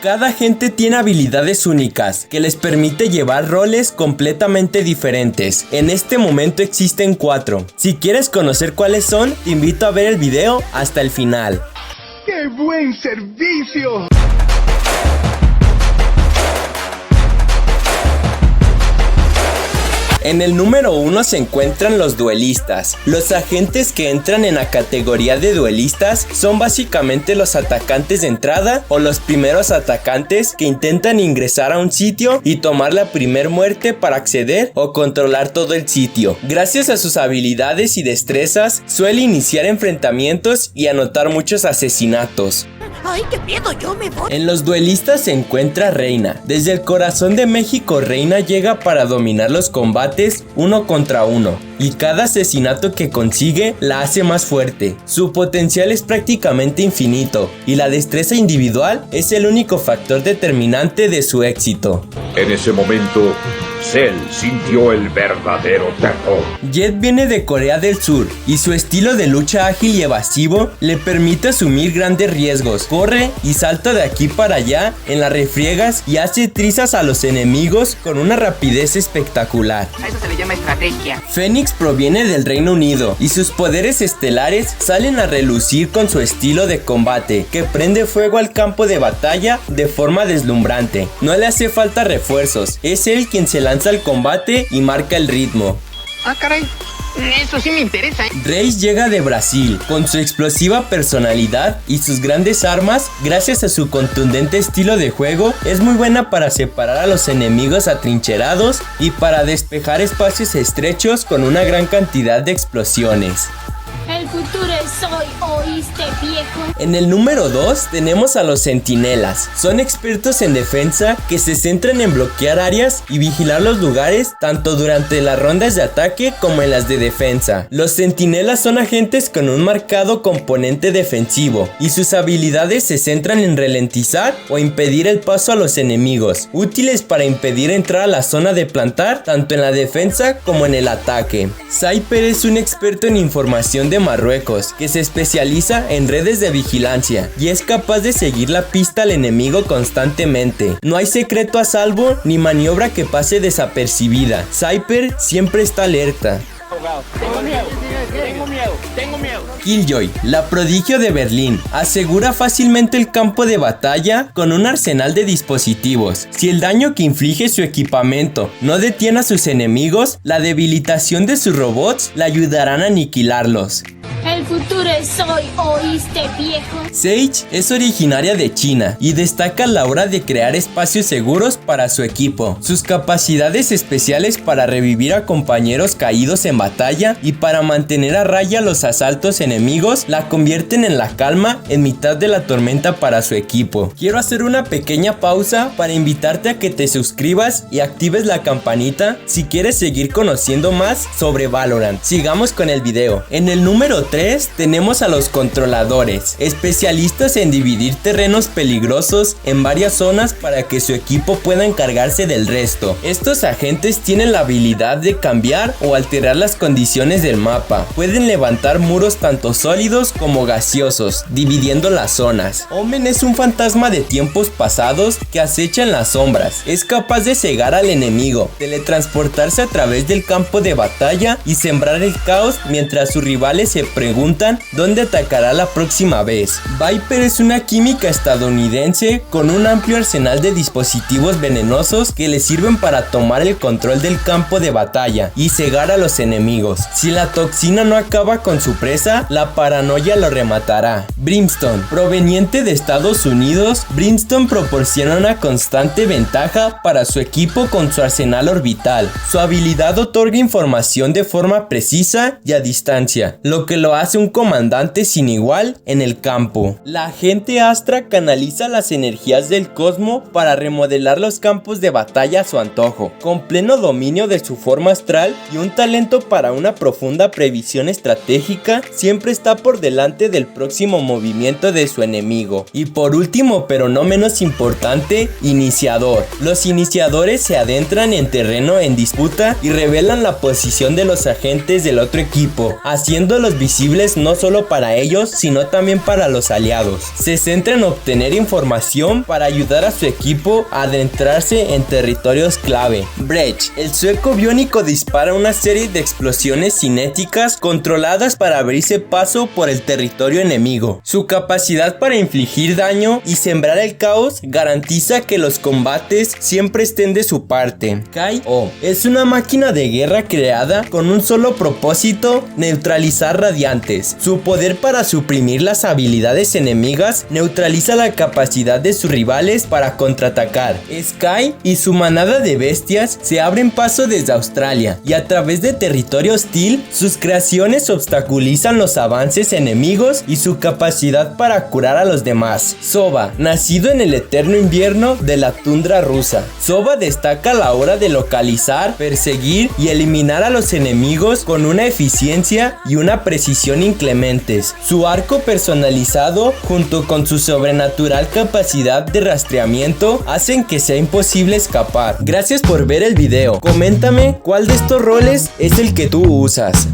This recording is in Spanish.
Cada agente tiene habilidades únicas que les permite llevar roles completamente diferentes. En este momento existen 4. Si quieres conocer cuáles son, te invito a ver el video hasta el final. ¡Qué buen servicio! En el número 1 se encuentran los duelistas. Los agentes que entran en la categoría de duelistas son básicamente los atacantes de entrada o los primeros atacantes que intentan ingresar a un sitio y tomar la primer muerte para acceder o controlar todo el sitio. Gracias a sus habilidades y destrezas, suele iniciar enfrentamientos y anotar muchos asesinatos. ¡Ay, qué miedo! ¡Yo me voy! En los duelistas se encuentra Reina. Desde el corazón de México, Reina llega para dominar los combates 1 contra 1. Y cada asesinato que consigue la hace más fuerte. Su potencial es prácticamente infinito. Y la destreza individual es el único factor determinante de su éxito. En ese momento, Cell sintió el verdadero terror. Jet viene de Corea del Sur y su estilo de lucha ágil y evasivo le permite asumir grandes riesgos. Corre y salta de aquí para allá en las refriegas y hace trizas a los enemigos con una rapidez espectacular. A eso se le llama estrategia. Fénix proviene del Reino Unido y sus poderes estelares salen a relucir con su estilo de combate que prende fuego al campo de batalla de forma deslumbrante. No le hace falta refuerzos, es él quien se lanza al combate y marca el ritmo. Ah, caray. Eso sí me interesa. Reis llega de Brasil, con su explosiva personalidad y sus grandes armas. Gracias a su contundente estilo de juego, es muy buena para separar a los enemigos atrincherados y para despejar espacios estrechos con una gran cantidad de explosiones. El futuro es hoy, ¿oíste, viejo? En el número 2 tenemos a los centinelas. Son expertos en defensa que se centran en bloquear áreas y vigilar los lugares tanto durante las rondas de ataque como en las de defensa. Los centinelas son agentes con un marcado componente defensivo y sus habilidades se centran en ralentizar o impedir el paso a los enemigos, útiles para impedir entrar a la zona de plantar tanto en la defensa como en el ataque. Cypher es un experto en información de Marruecos que se especializa en redes de vigilancia y es capaz de seguir la pista al enemigo constantemente. No hay secreto a salvo ni maniobra que pase desapercibida. Cypher siempre está alerta. Tengo miedo. Killjoy, la prodigio de Berlín, asegura fácilmente el campo de batalla con un arsenal de dispositivos. Si el daño que inflige su equipamiento no detiene a sus enemigos, la debilitación de sus robots le ayudarán a aniquilarlos. El futuro es hoy, ¿oíste, viejo? Sage es originaria de China y destaca a la hora de crear espacios seguros para su equipo. Sus capacidades especiales para revivir a compañeros caídos en batalla y para mantener a raya los asaltos enemigos la convierten en la calma en mitad de la tormenta para su equipo. Quiero hacer una pequeña pausa para invitarte a que te suscribas y actives la campanita si quieres seguir conociendo más sobre Valorant. Sigamos con el video. En el número 3 tenemos a los controladores, especialistas en dividir terrenos peligrosos en varias zonas para que su equipo pueda encargarse del resto. Estos agentes tienen la habilidad de cambiar o alterar las condiciones del mapa. Pueden levantar muros tanto sólidos como gaseosos, dividiendo las zonas. Omen es un fantasma de tiempos pasados que acecha en las sombras. Es capaz de cegar al enemigo, teletransportarse a través del campo de batalla y sembrar el caos mientras sus rivales se preguntan dónde atacará la próxima vez. Viper es una química estadounidense con un amplio arsenal de dispositivos venenosos que le sirven para tomar el control del campo de batalla y cegar a los enemigos. Si la toxina no acaba con su presa, la paranoia lo rematará. Brimstone, proveniente de Estados Unidos, Brimstone proporciona una constante ventaja para su equipo con su arsenal orbital. Su habilidad otorga información de forma precisa y a distancia, lo que lo hace un comandante sin igual en el campo. La agente Astra canaliza las energías del cosmos para remodelar los campos de batalla a su antojo, con pleno dominio de su forma astral y un talento para una profunda previsión estratégica. Siempre está por delante del próximo movimiento de su enemigo. Y por último, pero no menos importante, iniciador. Los iniciadores se adentran en terreno en disputa y revelan la posición de los agentes del otro equipo, haciéndolos visibles no no solo para ellos, sino también para los aliados. Se centra en obtener información para ayudar a su equipo a adentrarse en territorios clave. Breach, el sueco biónico, dispara una serie de explosiones cinéticas controladas para abrirse paso por el territorio enemigo. Su capacidad para infligir daño y sembrar el caos garantiza que los combates siempre estén de su parte. Kai-Oh es una máquina de guerra creada con un solo propósito: neutralizar radiantes. Su poder para suprimir las habilidades enemigas neutraliza la capacidad de sus rivales para contraatacar. Sky y su manada de bestias se abren paso desde Australia, y a través de territorio hostil, sus creaciones obstaculizan los avances enemigos y su capacidad para curar a los demás. Sova, nacido en el eterno invierno de la tundra rusa. Sova destaca a la hora de localizar, perseguir y eliminar a los enemigos con una eficiencia y una precisión inclementes. Su arco personalizado, junto con su sobrenatural capacidad de rastreamiento, hacen que sea imposible escapar. Gracias por ver el video. Coméntame cuál de estos roles es el que tú usas.